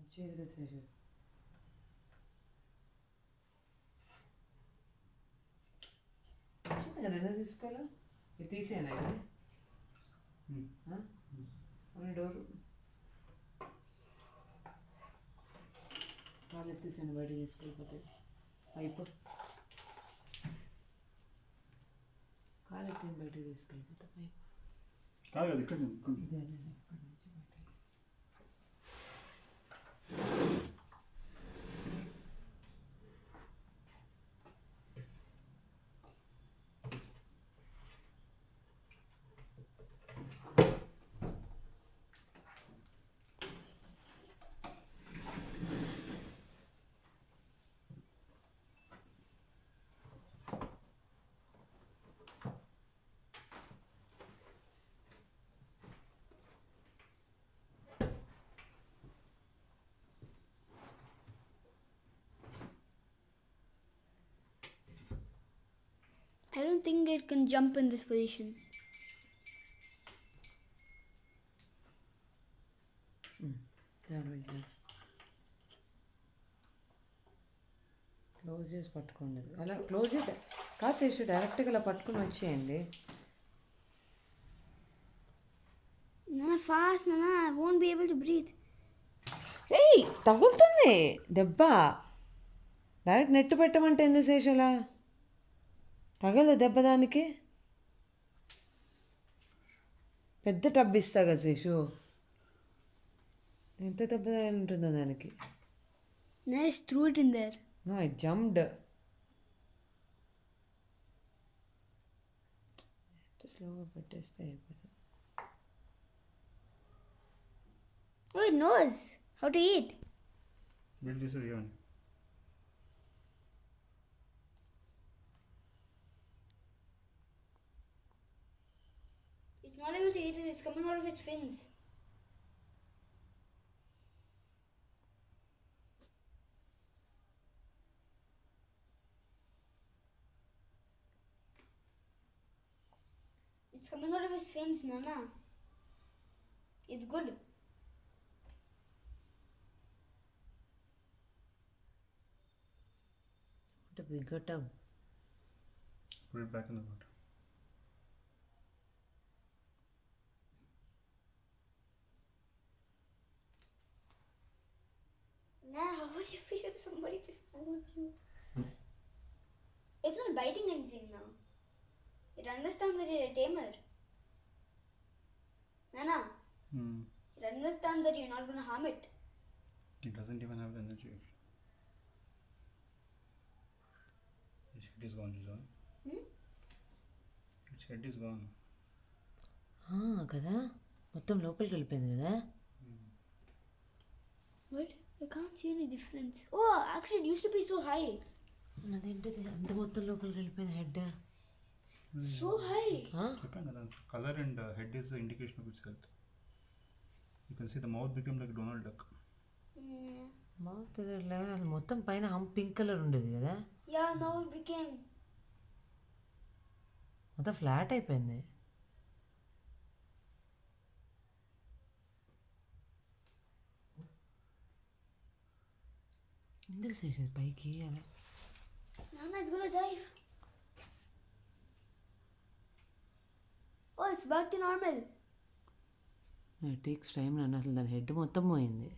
వచ్చేది సరే వచ్చింది కదా ఎందుకు తీసుకోవాలా ఇది తీసేనా ఇది డోర్ కాలు ఎత్తేసాను బయట తీసుకెళ్ళిపోతే అయిపో కాలు ఎత్తిని బయట తీసుకెళ్ళిపోతే అయిపో కాదు ఇక్కడ I don't think it can jump in this position. Close చేసి పట్టుకోండి అలా క్లోజ్ చేసి కాదు శేషు డైరెక్ట్గా ఇలా పట్టుకుని వచ్చేయండి Nana, fast, Nana. I won't be able to breathe. ఏయ్ తగులుతుంది దెబ్బ డైరెక్ట్ నెట్ పెట్టమంటే ఎందుకు శేషు అలా తగలదు దెబ్బ దానికి పెద్ద టబ్ ఇస్తా కదా శేషు ఎంత దెబ్బ ఉంటుందో దానికి Nana just threw it in there. No I jumped స్లోగా పెట్టేస్తే అయిపోతుంది Oh, it knows how to eat. Build చేసేది ఏమని It's not able to eat it. It's coming out of its fins. It's coming out of his fins, Nana. It's good. What a bigger tub. Put it back in the water. Nana, how would you feel if somebody just pulls you? It's not biting anything now. It understands that you're a tamer. Nana, it understands that you're not going to harm it. It doesn't even have the energy. Its head is gone, Jizan. Its head is gone. కదా మొత్తం లోపలికి వెళ్ళిపోయింది కదా What? I can't see any difference. Oh, actually it used to be so high. అదేంటిది అంత మొత్తం లోపలికి వెళ్ళిపోయింది head So high. Color and head is the indication of its health. You can see the mouth became like Donald Duck. Mouth అది మొత్తం పైన pink colour ఉండేది కదా Yeah, now it became. మొత్తం ఫ్లాట్ అయిపోయింది ఎందుకు చేసేది పైకి అలా Nana, it's gonna dive. Oh, it's back to normal. Takes time నన్ను అసలు దాని హెడ్ మొత్తం పోయింది